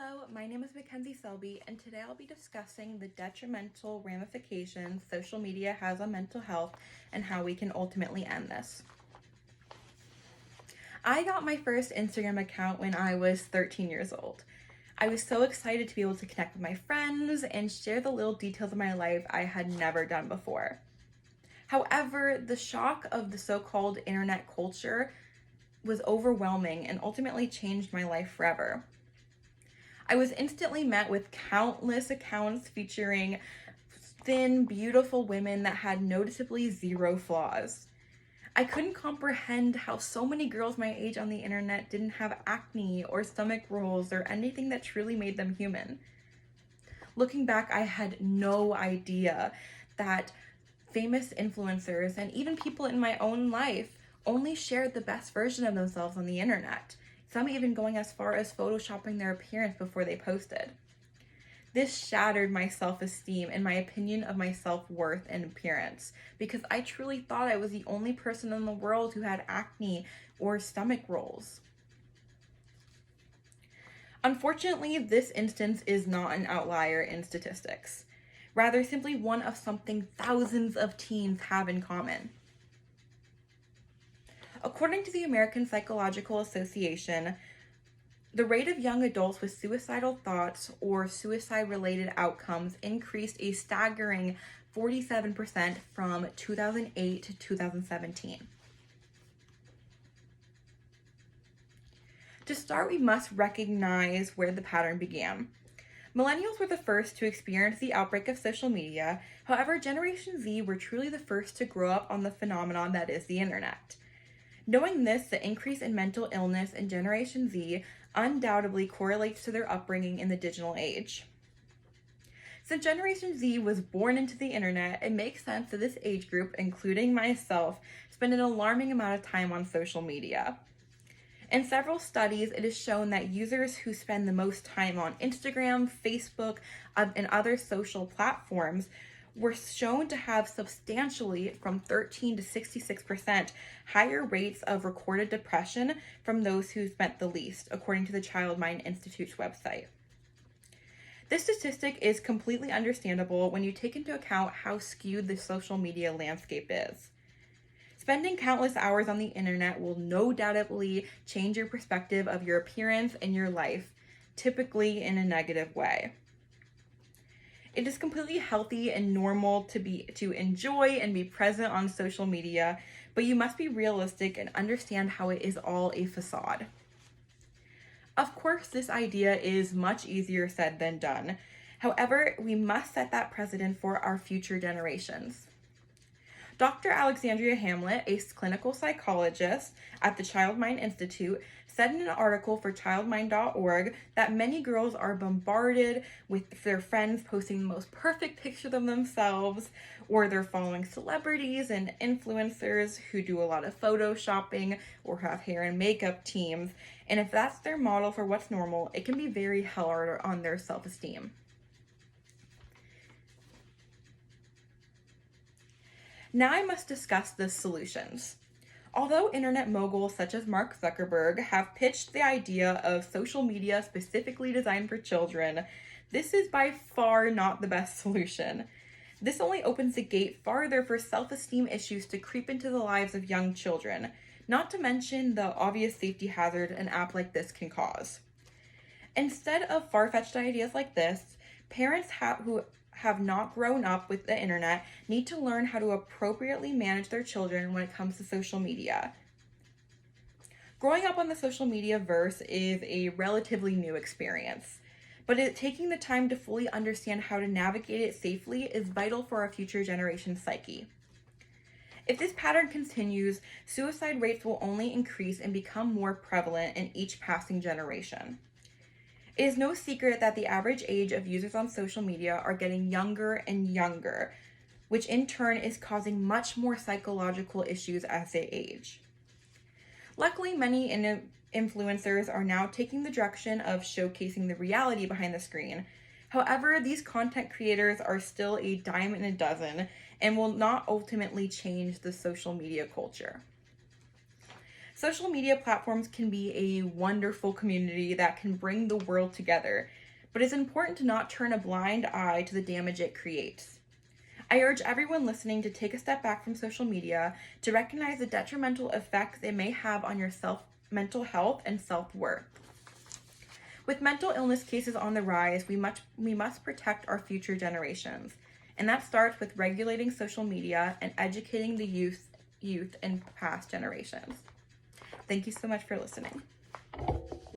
Hello, my name is Mackenzie Selby, and today I'll be discussing the detrimental ramifications social media has on mental health and how we can ultimately end this. I got my first Instagram account when I was 13 years old. I was so excited to be able to connect with my friends and share the little details of my life I had never done before. However, the shock of the so-called internet culture was overwhelming and ultimately changed my life forever. I was instantly met with countless accounts featuring thin, beautiful women that had noticeably zero flaws. I couldn't comprehend how so many girls my age on the internet didn't have acne or stomach rolls or anything that truly made them human. Looking back, I had no idea that famous influencers and even people in my own life only shared the best version of themselves on the internet, some even going as far as photoshopping their appearance before they posted. This shattered my self-esteem and my opinion of my self-worth and appearance because I truly thought I was the only person in the world who had acne or stomach rolls. Unfortunately, this instance is not an outlier in statistics, rather simply one of something thousands of teens have in common. According to the American Psychological Association, the rate of young adults with suicidal thoughts or suicide-related outcomes increased a staggering 47% from 2008 to 2017. To start, we must recognize where the pattern began. Millennials were the first to experience the outbreak of social media. However, Generation Z were truly the first to grow up on the phenomenon that is the internet. Knowing this, the increase in mental illness in Generation Z undoubtedly correlates to their upbringing in the digital age. Since Generation Z was born into the internet, it makes sense that this age group, including myself, spend an alarming amount of time on social media. In several studies, it is shown that users who spend the most time on Instagram, Facebook, and other social platforms were shown to have substantially from 13 to 66% higher rates of recorded depression from those who spent the least, according to the Child Mind Institute's website. This statistic is completely understandable when you take into account how skewed the social media landscape is. Spending countless hours on the internet will no doubtedly change your perspective of your appearance and your life, typically in a negative way. It is completely healthy and normal to enjoy and be present on social media, but you must be realistic and understand how it is all a facade. Of course, this idea is much easier said than done. However, we must set that precedent for our future generations. Dr. Alexandria Hamlet, a clinical psychologist at the Child Mind Institute, said in an article for childmind.org that many girls are bombarded with their friends posting the most perfect pictures of themselves, or they're following celebrities and influencers who do a lot of photoshopping or have hair and makeup teams. And if that's their model for what's normal, it can be very hard on their self-esteem. Now I must discuss the solutions. Although internet moguls such as Mark Zuckerberg have pitched the idea of social media specifically designed for children, this is by far not the best solution. This only opens the gate farther for self-esteem issues to creep into the lives of young children, not to mention the obvious safety hazard an app like this can cause. Instead of far-fetched ideas like this, parents who have not grown up with the internet need to learn how to appropriately manage their children when it comes to social media. Growing up on the social media verse is a relatively new experience, but taking the time to fully understand how to navigate it safely is vital for our future generation's psyche. If this pattern continues, suicide rates will only increase and become more prevalent in each passing generation. It is no secret that the average age of users on social media are getting younger and younger, which in turn is causing much more psychological issues as they age. Luckily, many influencers are now taking the direction of showcasing the reality behind the screen. However, these content creators are still a dime in a dozen and will not ultimately change the social media culture. Social media platforms can be a wonderful community that can bring the world together, but it's important to not turn a blind eye to the damage it creates. I urge everyone listening to take a step back from social media to recognize the detrimental effects it may have on your mental health and self-worth. With mental illness cases on the rise, we must protect our future generations, and that starts with regulating social media and educating the youth in past generations. Thank you so much for listening.